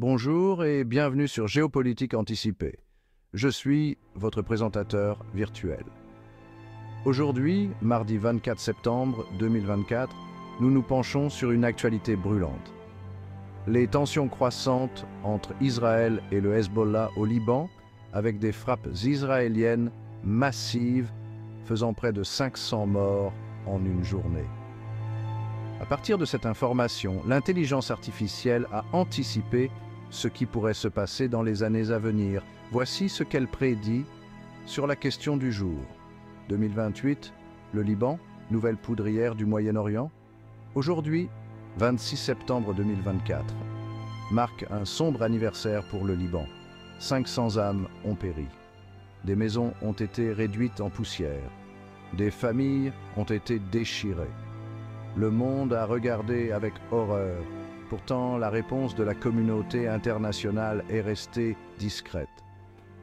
Bonjour et bienvenue sur Géopolitique Anticipée. Je suis votre présentateur virtuel. Aujourd'hui, mardi 24 septembre 2024, nous nous penchons sur une actualité brûlante. Les tensions croissantes entre Israël et le Hezbollah au Liban, avec des frappes israéliennes massives faisant près de 500 morts en une journée. À partir de cette information, l'intelligence artificielle a anticipé ce qui pourrait se passer dans les années à venir. Voici ce qu'elle prédit sur la question du jour. 2028, le Liban, nouvelle poudrière du Moyen-Orient. Aujourd'hui, 26 septembre 2024, marque un sombre anniversaire pour le Liban. 500 âmes ont péri. Des maisons ont été réduites en poussière. Des familles ont été déchirées. Le monde a regardé avec horreur. Pourtant, la réponse de la communauté internationale est restée discrète.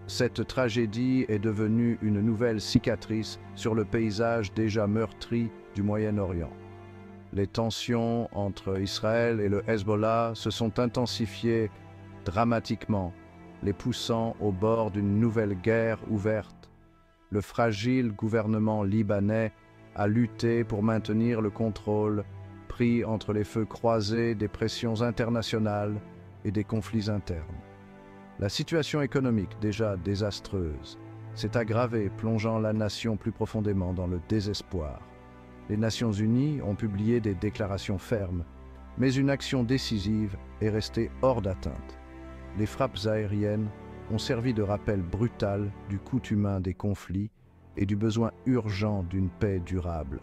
Cette tragédie est devenue une nouvelle cicatrice sur le paysage déjà meurtri du Moyen-Orient. Les tensions entre Israël et le Hezbollah se sont intensifiées dramatiquement, les poussant au bord d'une nouvelle guerre ouverte. Le fragile gouvernement libanais a lutté pour maintenir le contrôle, pris entre les feux croisés des pressions internationales et des conflits internes. La situation économique, déjà désastreuse, s'est aggravée, plongeant la nation plus profondément dans le désespoir. Les Nations Unies ont publié des déclarations fermes, mais une action décisive est restée hors d'atteinte. Les frappes aériennes ont servi de rappel brutal du coût humain des conflits et du besoin urgent d'une paix durable.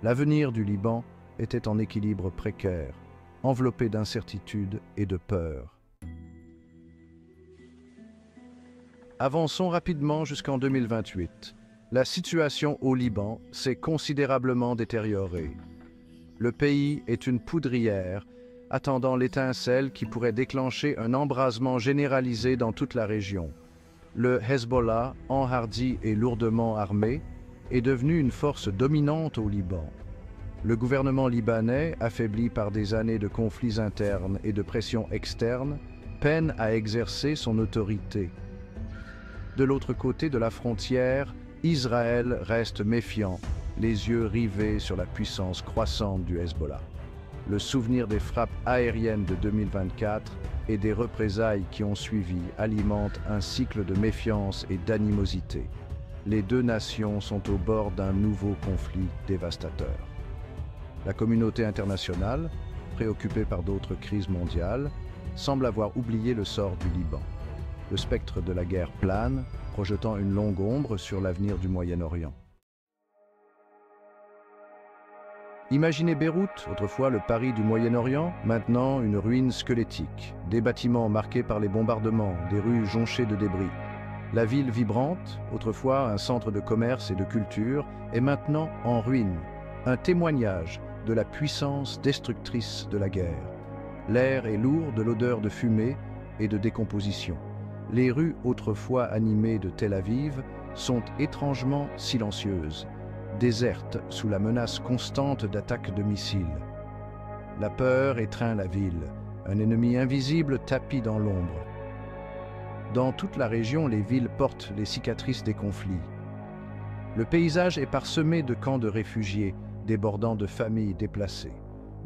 L'avenir du Liban était en équilibre précaire, enveloppé d'incertitude et de peur. Avançons rapidement jusqu'en 2028. La situation au Liban s'est considérablement détériorée. Le pays est une poudrière, attendant l'étincelle qui pourrait déclencher un embrasement généralisé dans toute la région. Le Hezbollah, enhardi et lourdement armé, est devenu une force dominante au Liban. Le gouvernement libanais, affaibli par des années de conflits internes et de pressions externes, peine à exercer son autorité. De l'autre côté de la frontière, Israël reste méfiant, les yeux rivés sur la puissance croissante du Hezbollah. Le souvenir des frappes aériennes de 2024 et des représailles qui ont suivi alimente un cycle de méfiance et d'animosité. Les deux nations sont au bord d'un nouveau conflit dévastateur. La communauté internationale, préoccupée par d'autres crises mondiales, semble avoir oublié le sort du Liban. Le spectre de la guerre plane, projetant une longue ombre sur l'avenir du Moyen-Orient. Imaginez Beyrouth, autrefois le Paris du Moyen-Orient, maintenant une ruine squelettique, des bâtiments marqués par les bombardements, des rues jonchées de débris. La ville vibrante, autrefois un centre de commerce et de culture, est maintenant en ruine, un témoignage de la puissance destructrice de la guerre. L'air est lourd de l'odeur de fumée et de décomposition. Les rues autrefois animées de Tel Aviv sont étrangement silencieuses, désertes sous la menace constante d'attaques de missiles. La peur étreint la ville, un ennemi invisible tapi dans l'ombre. Dans toute la région, les villes portent les cicatrices des conflits. Le paysage est parsemé de camps de réfugiés, débordant de familles déplacées,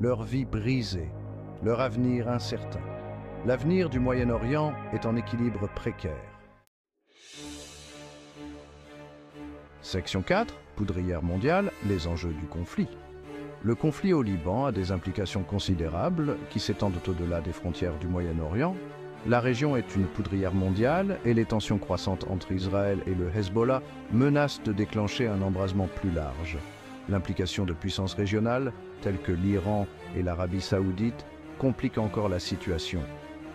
leur vie brisée, leur avenir incertain. L'avenir du Moyen-Orient est en équilibre précaire. Section 4, poudrière mondiale, les enjeux du conflit. Le conflit au Liban a des implications considérables qui s'étendent au-delà des frontières du Moyen-Orient. La région est une poudrière mondiale et les tensions croissantes entre Israël et le Hezbollah menacent de déclencher un embrasement plus large. L'implication de puissances régionales, telles que l'Iran et l'Arabie saoudite, complique encore la situation.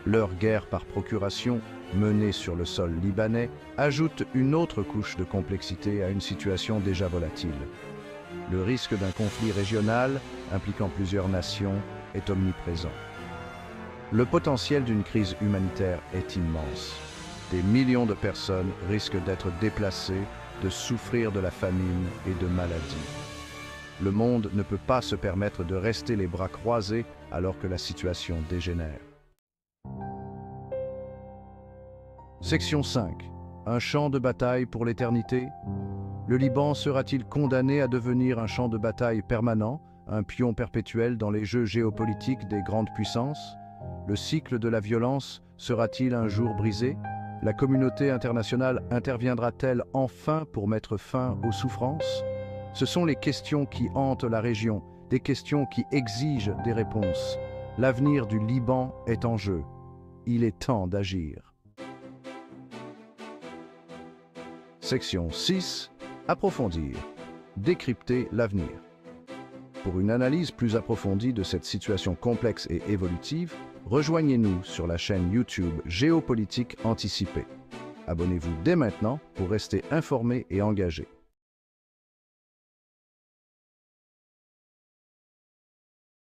Leur guerre par procuration, menée sur le sol libanais, ajoute une autre couche de complexité à une situation déjà volatile. Le risque d'un conflit régional, impliquant plusieurs nations, est omniprésent. Le potentiel d'une crise humanitaire est immense. Des millions de personnes risquent d'être déplacées, de souffrir de la famine et de maladies. Le monde ne peut pas se permettre de rester les bras croisés alors que la situation dégénère. Section 5. Un champ de bataille pour l'éternité? Le Liban sera-t-il condamné à devenir un champ de bataille permanent, un pion perpétuel dans les jeux géopolitiques des grandes puissances? Le cycle de la violence sera-t-il un jour brisé? La communauté internationale interviendra-t-elle enfin pour mettre fin aux souffrances? Ce sont les questions qui hantent la région, des questions qui exigent des réponses. L'avenir du Liban est en jeu. Il est temps d'agir. Section 6. Approfondir. Décrypter l'avenir. Pour une analyse plus approfondie de cette situation complexe et évolutive, rejoignez-nous sur la chaîne YouTube Géopolitique Anticipée. Abonnez-vous dès maintenant pour rester informé et engagé.